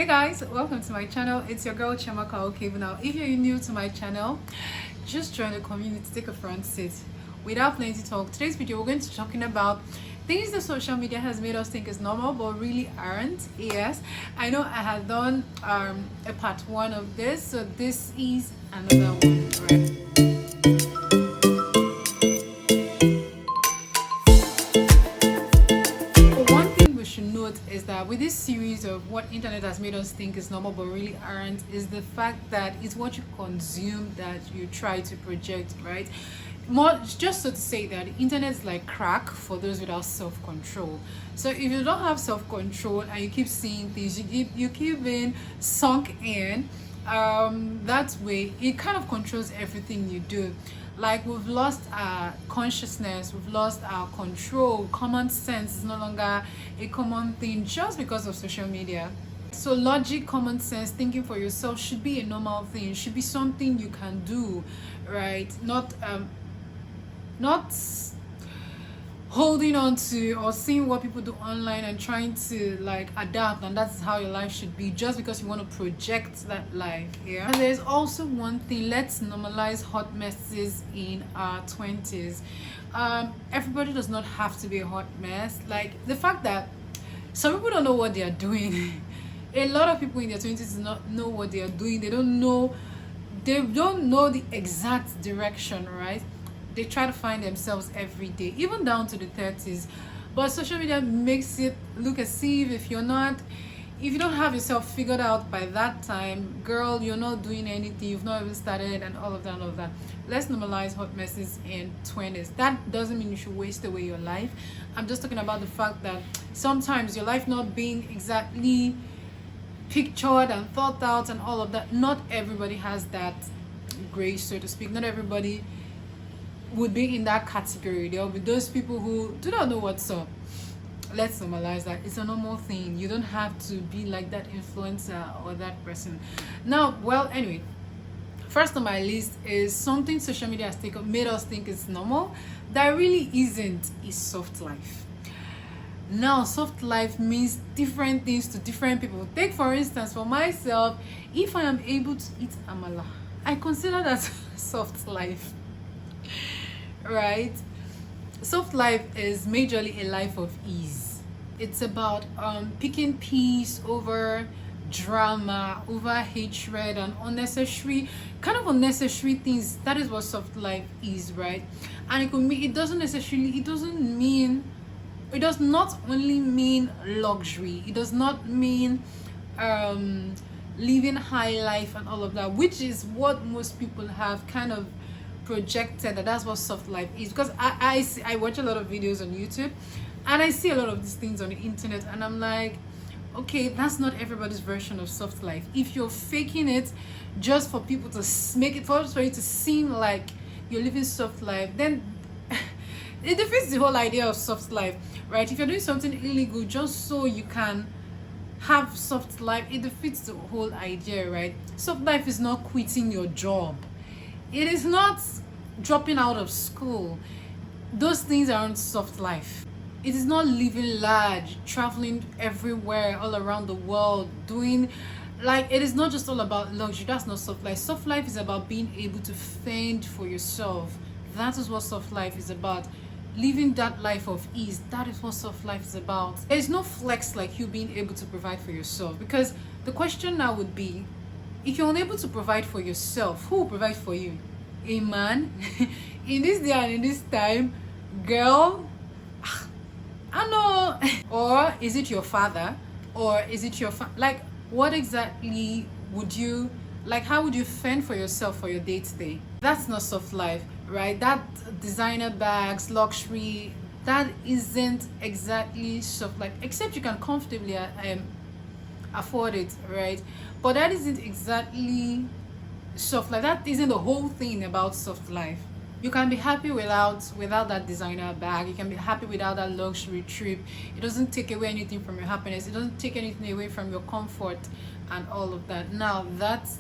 Hey guys, welcome to my channel. It's your girl Chiamaka Okebo. Now, if you're new to my channel, just join the community, take a front seat. Without plenty talk, today's video we're going to be talking about things that social media has made us think is normal but really aren't. Yes, I know I had done a part 1 of this, so this is another one, right? Is that with this series of what internet has made us think is normal but really aren't, is the fact that it's what you consume that you try to project, right? More just so to say that the internet is like crack for those without self-control. So if you don't have self-control and you keep seeing things, you keep being sunk in, that way it kind of controls everything you do. Like, we've lost our consciousness, we've lost our control. Common sense is no longer a common thing just because of social media. So logic, common sense, thinking for yourself should be a normal thing, should be something you can do, right? Not holding on to or seeing what people do online and trying to like adapt, and that's how your life should be just because you want to project that life. Yeah, and there's also one thing: let's normalize hot messes in our 20s. Everybody does not have to be a hot mess. Like, the fact that some people don't know what they are doing. A lot of people in their 20s do not know what they are doing. They don't know the exact direction, right? They try to find themselves every day, even down to the 30s. But social media makes it look as if you don't have yourself figured out by that time, girl, you're not doing anything, you've not even started, and all of that. Let's normalize hot messes in 20s. That doesn't mean you should waste away your life. I'm just talking about the fact that sometimes your life not being exactly pictured and thought out and all of that, not everybody has that grace, so to speak. Not everybody would be in that category. There will be those people who do not know what's up. Let's normalize that. It's a normal thing. You don't have to be like that influencer or that person. Now, well, anyway, first on my list is something social media has made us think is normal that really isn't, is soft life. Now, soft life means different things to different people. Take, for instance, for myself, if I am able to eat amala, I consider that soft life. Right? Soft life is majorly a life of ease. It's about picking peace over drama, over hatred and unnecessary things. That is what soft life is, right? And it does not only mean luxury. It does not mean living high life and all of that, which is what most people have kind of projected, that's what soft life is. Because I watch a lot of videos on YouTube and I see a lot of these things on the internet, and I'm like, okay, that's not everybody's version of soft life. If you're faking it just for people to make it, for you to seem like you're living soft life, then it defeats the whole idea of soft life, right? If you're doing something illegal just so you can have soft life, it defeats the whole idea, right? Soft life is not quitting your job. It is not dropping out of school. Those things aren't soft life. It is not living large, traveling everywhere, all around the world, doing, like, it is not just all about luxury. That's not soft life. Soft life is about being able to fend for yourself. That is what soft life is about. Living that life of ease. That is what soft life is about. There's no flex like you being able to provide for yourself. Because the question now would be, if you're unable to provide for yourself, who will provide for you? A man? In this day and in this time, girl, I know. Or is it your father? Or is it your like, what exactly would you, like, how would you fend for yourself for your day-to-day? That's not soft life, right? That designer bags, luxury, that isn't exactly soft life, except you can comfortably afford it, right? But that isn't exactly soft life. That isn't the whole thing about soft life. You can be happy without that designer bag. You can be happy without that luxury trip. It doesn't take away anything from your happiness. It doesn't take anything away from your comfort and all of that. Now, that's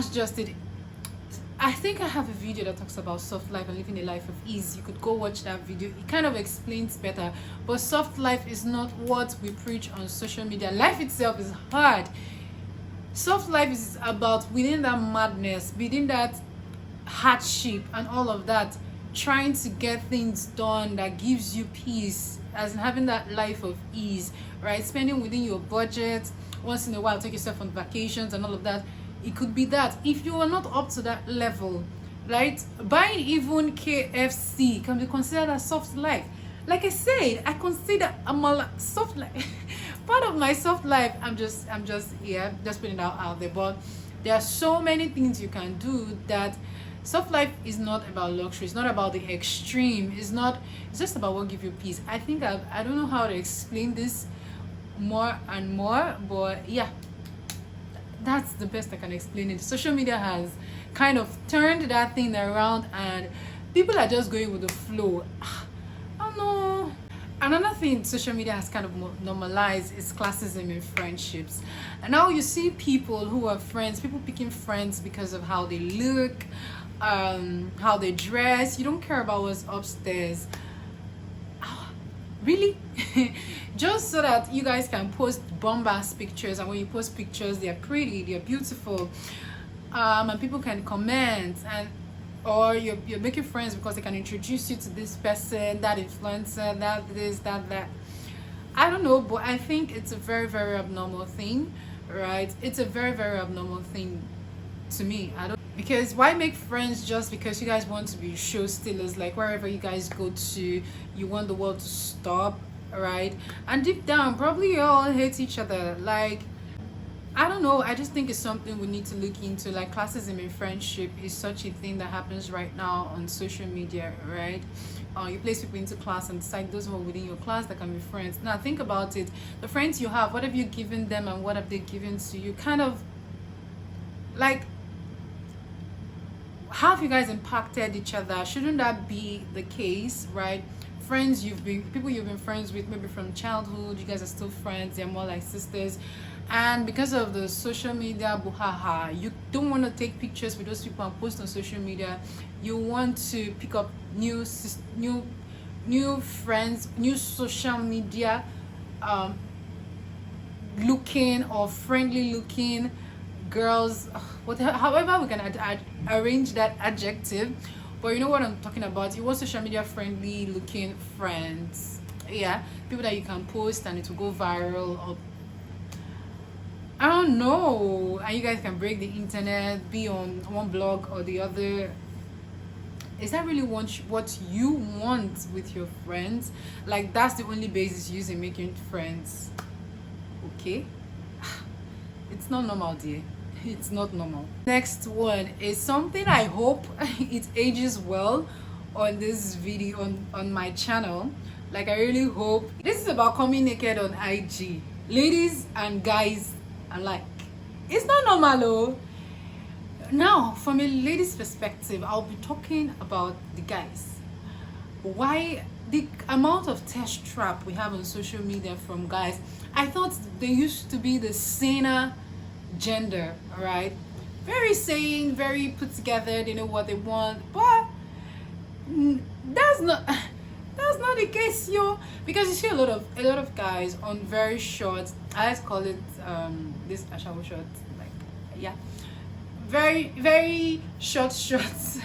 just it. I think I have a video that talks about soft life and living a life of ease. You could go watch that video. It kind of explains better. But soft life is not what we preach on social media. Life itself is hard. Soft life is about within that madness, within that hardship and all of that, trying to get things done that gives you peace, as in having that life of ease, right? Spending within your budget, once in a while take yourself on vacations and all of that. It could be that. If you are not up to that level, right, buying even KFC can be considered a soft life. Like I said, I consider a soft life. Part of my soft life, I'm just yeah, just putting it out there. But there are so many things you can do that soft life is not about luxury. It's not about the extreme. It's just about what gives you peace. I think I don't know how to explain this more and more, but yeah, that's the best I can explain it. Social media has kind of turned that thing around, and people are just going with the flow. I don't know. Another thing social media has kind of normalized is classism in friendships. And now you see people who are friends, people picking friends because of how they look, how they dress. You don't care about what's upstairs. Really? Just so that you guys can post bombast pictures, and when you post pictures, they're pretty, they're beautiful, and people can comment, and or you're making friends because they can introduce you to this person, that influencer, that this, that. I don't know, but I think it's a very, very abnormal thing, right? It's a very, very abnormal thing to me. Because why make friends just because you guys want to be show stealers? Like wherever you guys go to, you want the world to stop, right? And deep down, probably you all hate each other. Like, I don't know. I just think it's something we need to look into. Like classism in friendship is such a thing that happens right now on social media, right? You place people into class and decide those who are within your class that can be friends. Now think about it. The friends you have, what have you given them and what have they given to you? Kind of like, how have you guys impacted each other? Shouldn't that be the case, right? Friends people you've been friends with maybe from childhood, you guys are still friends, they're more like sisters, and because of the social media buhaha, you don't want to take pictures with those people and post on social media. You want to pick up new friends, new social media looking or friendly looking girls, however we can arrange that adjective, but you know what I'm talking about. You want social media friendly looking friends, yeah, people that you can post and it will go viral, or I don't know, and you guys can break the internet, be on one blog or the other. Is that really what you want with your friends? Like that's the only basis you use in making friends? Okay, it's not normal, dear. It's not normal. Next one is something I hope it ages well on this video, on my channel. Like I really hope. This is about coming naked on IG. Ladies and guys alike. It's not normal though. Now from a lady's perspective, I'll be talking about the guys. Why the amount of test trap we have on social media from guys. I thought they used to be the saner gender, right? Very sane, very put together, they know what they want, but that's not the case, yo. Because you see a lot of guys on very short, I like to call it this ashawo short, like yeah, very, very short shorts,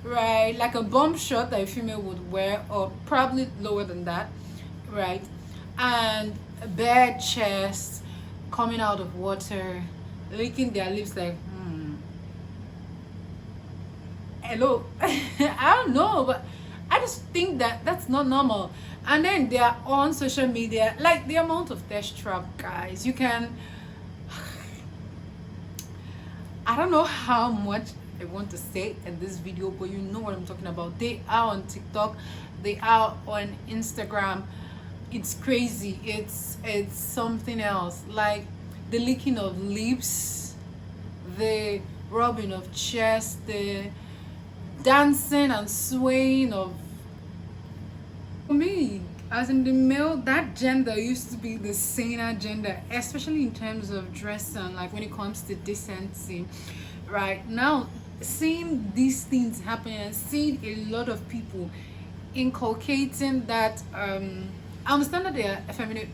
right? Like a bomb short that a female would wear, or probably lower than that, right? And a bare chest, coming out of water, licking their lips like hello. I don't know, but I just think that that's not normal. And then they are on social media, like the amount of test trap guys you can. I don't know how much I want to say in this video, but you know what I'm talking about. They are on TikTok, they are on Instagram. It's crazy. It's something else. Like the licking of lips, the rubbing of chest, the dancing and swaying of. For me, as in the male, that gender used to be the saner gender, especially in terms of dressing, like when it comes to decency. Right now, seeing these things happening and seeing a lot of people inculcating that, I understand that they are effeminate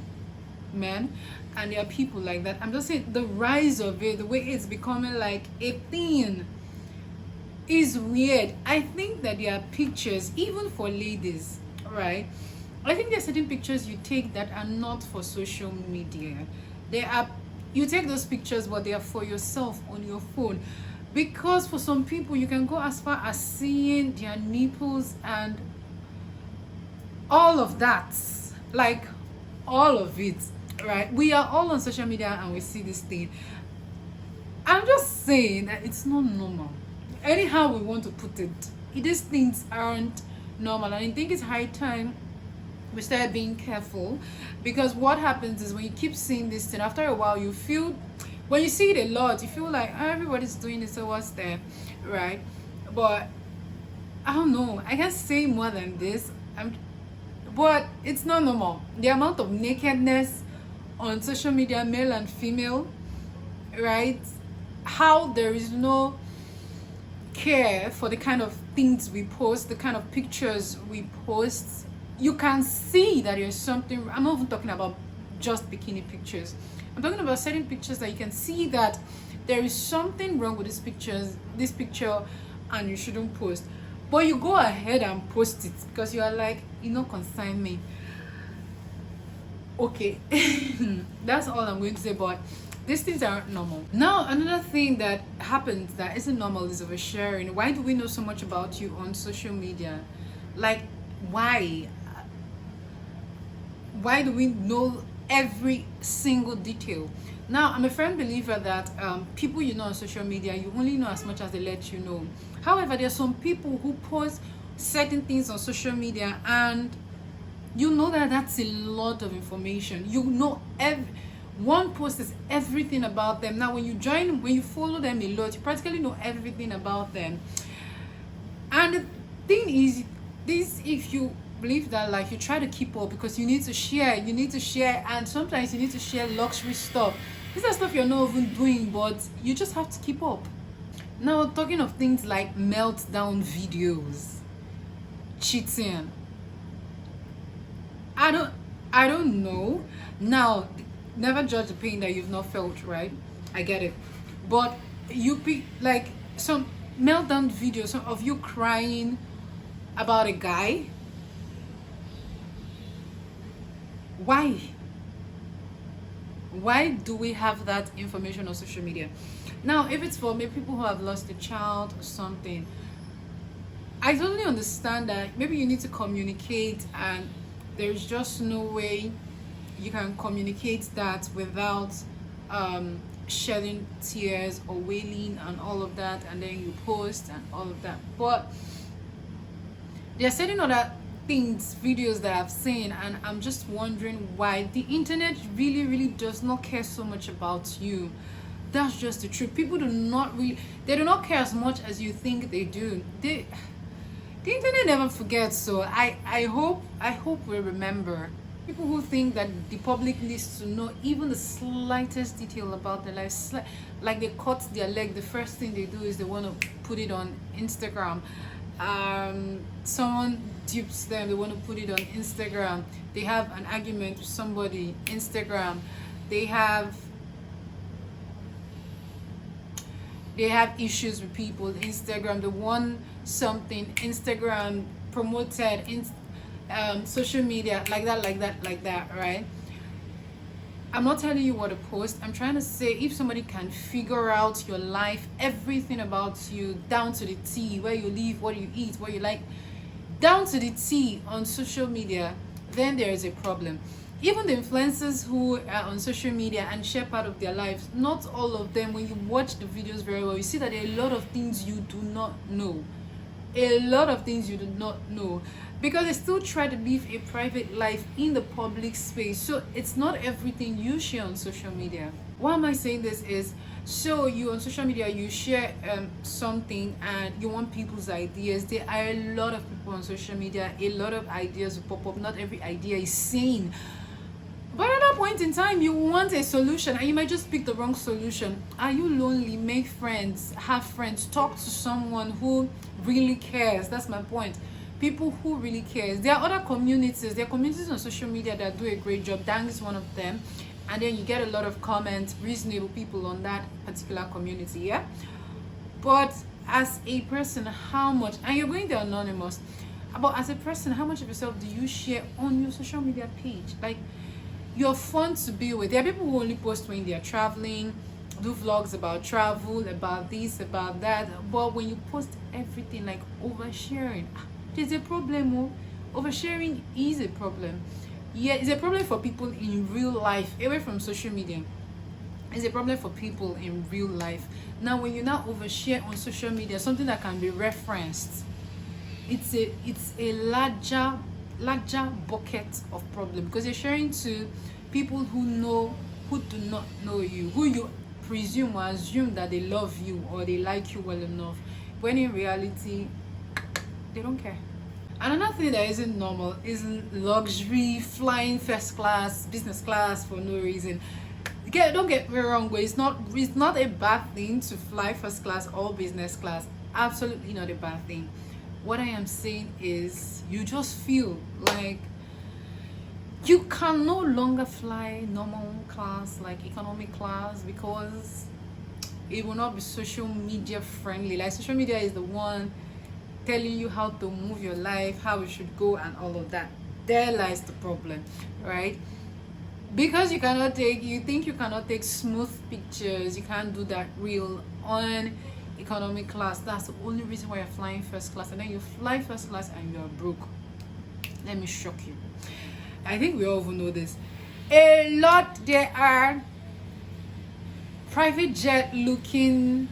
men and there are people like that. I'm just saying the rise of it, the way it's becoming like a thing, is weird. I think that there are pictures, even for ladies, right? I think there are certain pictures you take that are not for social media. There are, you take those pictures, but they are for yourself on your phone. Because for some people, you can go as far as seeing their nipples and all of that, like all of it, right? We are all on social media and we see this thing. I'm just saying that it's not normal. Anyhow we want to put it, these things aren't normal, and I think it's high time we start being careful. Because what happens is when you keep seeing this thing, after a while you feel, when you see it a lot, you feel like, oh, everybody's doing it, so what's there, right? But I don't know, I can't say more than this. But it's not normal. The amount of nakedness on social media, male and female, right? How there is no care for the kind of things we post, the kind of pictures we post. You can see that there's something. I'm not even talking about just bikini pictures. I'm talking about certain pictures that you can see that there is something wrong with this picture, and you shouldn't post. But you go ahead and post it because you are like, you know, concern me. Okay. That's all I'm going to say. But these things aren't normal. Now, another thing that happens that isn't normal is oversharing. Why do we know so much about you on social media? Like, why? Why do we know every single detail? Now, I'm a firm believer that people you know on social media, you only know as much as they let you know. However, there are some people who post certain things on social media and you know that that's a lot of information. You know, one post is everything about them. Now, when you follow them a lot, you practically know everything about them. And the thing is, this, if you believe that, like, you try to keep up because you need to share, and sometimes you need to share luxury stuff. These are stuff you're not even doing, but you just have to keep up. Now, talking of things like meltdown videos, cheating, I don't know. Now, never judge the pain that you've not felt, right? I get it. But you pick like some meltdown videos of you crying about a guy. Why? Why do we have that information on social media? Now, if it's for maybe people who have lost a child or something, I totally understand that maybe you need to communicate, and there's just no way you can communicate that without shedding tears or wailing and all of that, and then you post and all of that. But there are certain other things, videos that I've seen, and I'm just wondering why the internet really does not care so much about you. That's just the truth. People do not care as much as you think they do. The internet never forgets. So I hope we remember. People who think that the public needs to know even the slightest detail about their life, like they cut their leg, the first thing they do is they want to put it on Instagram. Someone dupes them, they want to put it on Instagram. They have an argument with somebody, Instagram. They have issues with people, Instagram. They want something, Instagram promoted, social media, like that, right? I'm not telling you what to post. I'm trying to say, if somebody can figure out your life, everything about you, down to the T, where you live, what you eat, what you like, down to the T on social media, then there is a problem. Even the influencers who are on social media and share part of their lives, not all of them, when you watch the videos very well, you see that there are a lot of things you do not know. A lot of things you do not know, because they still try to live a private life in the public space. So it's not everything you share on social media. Why am I saying this is, so you on social media, you share something and you want people's ideas. There are a lot of people on social media, a lot of ideas will pop up. Not every idea is sane, but other that point in time, you want a solution and you might just pick the wrong solution. Are you lonely? Make friends, have friends, talk to someone who really cares. That's my point. People who really cares. There are other communities. There are communities on social media that do a great job. Dang is one of them. And then you get a lot of comments, reasonable people on that particular community, yeah? But as a person, how much, and you're going there anonymous, but as a person, how much of yourself do you share on your social media page? Like, you're fun to be with. There are people who only post when they're traveling, do vlogs about travel, about this, about that. But when you post everything, like oversharing, there's a problem. Oh. Oversharing is a problem. Yeah, it's a problem for people in real life, away from social media. It's a problem for people in real life. Now, when you now overshare on social media, something that can be referenced, it's a larger bucket of problem, because you're sharing to people who do not know you, who you presume or assume that they love you or they like you well enough, when in reality they don't care. Another thing that isn't normal is luxury, flying first class, business class for no reason. Don't get me wrong, but it's not a bad thing to fly first class or business class. Absolutely not a bad thing. What I am saying is, you just feel like you can no longer fly normal class, like economy class, because it will not be social media friendly. Like, social media is the one telling you how to move your life, how it should go, and all of that. There lies the problem, right? Because you think you cannot take smooth pictures, you can't do that real on economy class. That's the only reason why you're flying first class, and then you fly first class and you're broke. Let me shock you. I think we all know this. There are private jet looking,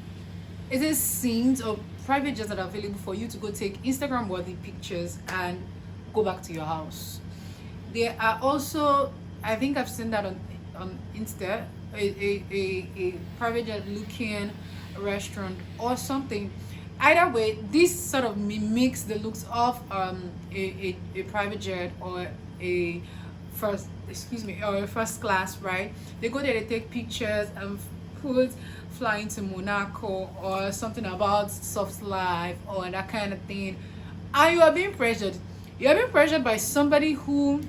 it is scenes of private jets that are available for you to go take Instagram worthy pictures and go back to your house. There are also, I think I've seen that on Insta, a private jet looking restaurant or something. Either way, this sort of mimics the looks of a private jet or a first class, right? They go there, they take pictures and flying to Monaco or something about soft life or that kind of thing, and you are being pressured. You are being pressured by somebody who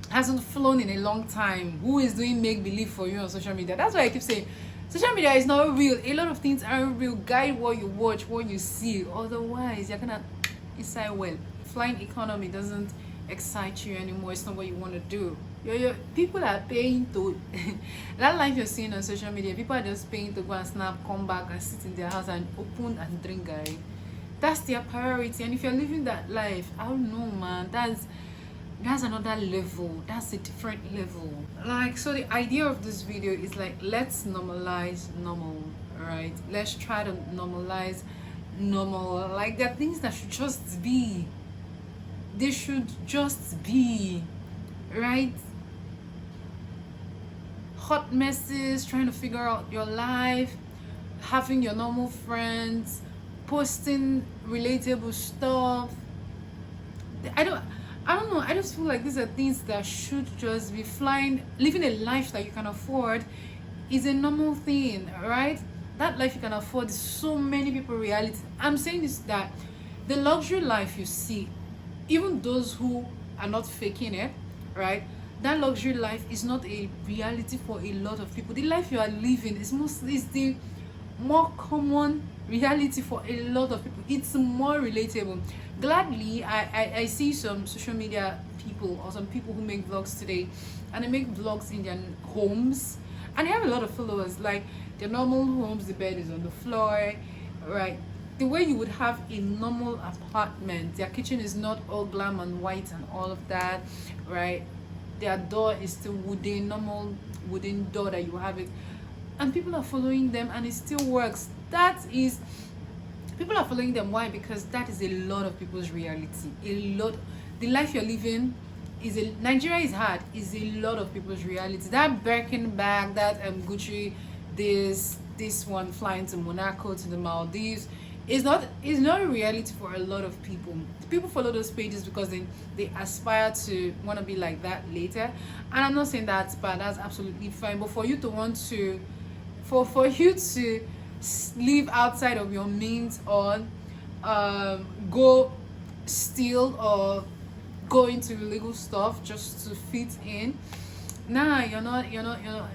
hasn't flown in a long time, who is doing make-believe for you on social media. That's why I keep saying social media is not real. A lot of things aren't real. Guide what you watch, what you see, otherwise you're gonna inside well. Flying economy doesn't excite you anymore. It's not what you want to do. People are paying to that life you're seeing on social media. People are just paying to go and snap, come back and sit in their house and open and drink, guy. That's their priority. And if you're living that life, I don't know, man, that's another level. That's a different level. Like, so the idea of this video is like, let's normalize normal, right? Let's try to normalize normal. Like, there are things that should just be. They should just be, right? Hot messes, trying to figure out your life, having your normal friends, posting relatable stuff. I don't know. I just feel like these are things that should just be flying. Living a life that you can afford is a normal thing, right? That life you can afford is so many people reality. I'm saying this, that the luxury life you see, even those who are not faking it, right? That luxury life is not a reality for a lot of people. The life you are living is the more common reality for a lot of people. It's more relatable. Gladly, I see some social media people or some people who make vlogs today, and they make vlogs in their homes, and they have a lot of followers. Like, their normal homes, the bed is on the floor, right? The way you would have a normal apartment. Their kitchen is not all glam and white and all of that, right? Their door is still wooden, normal wooden door that you have it, and people are following them and it still works. People are following them. Why? Because that is a lot of people's reality. The life you're living Nigeria is hard, is a lot of people's reality. That Birkin bag, that Gucci, this one flying to Monaco, to the Maldives, it's not a reality for a lot of people. People follow those pages because they aspire to want to be like that later, and I'm not saying that's bad, that's absolutely fine. But for you to want to for you to live outside of your means, or go steal or go into illegal stuff just to fit in, nah,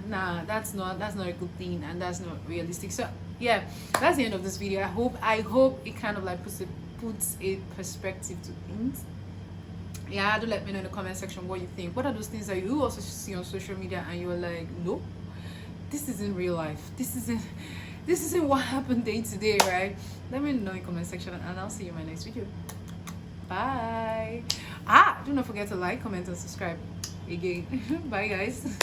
nah, that's not a good thing, and that's not realistic. So yeah, that's the end of this video. I hope it kind of like puts a perspective to things. Yeah, do let me know in the comment section what you think. What are those things that you also see on social media and you're like, no, this isn't real life, this isn't what happened day to day, right? Let me know in the comment section, and I'll see you in my next video. Bye. Do not forget to like, comment, and subscribe again. Bye guys.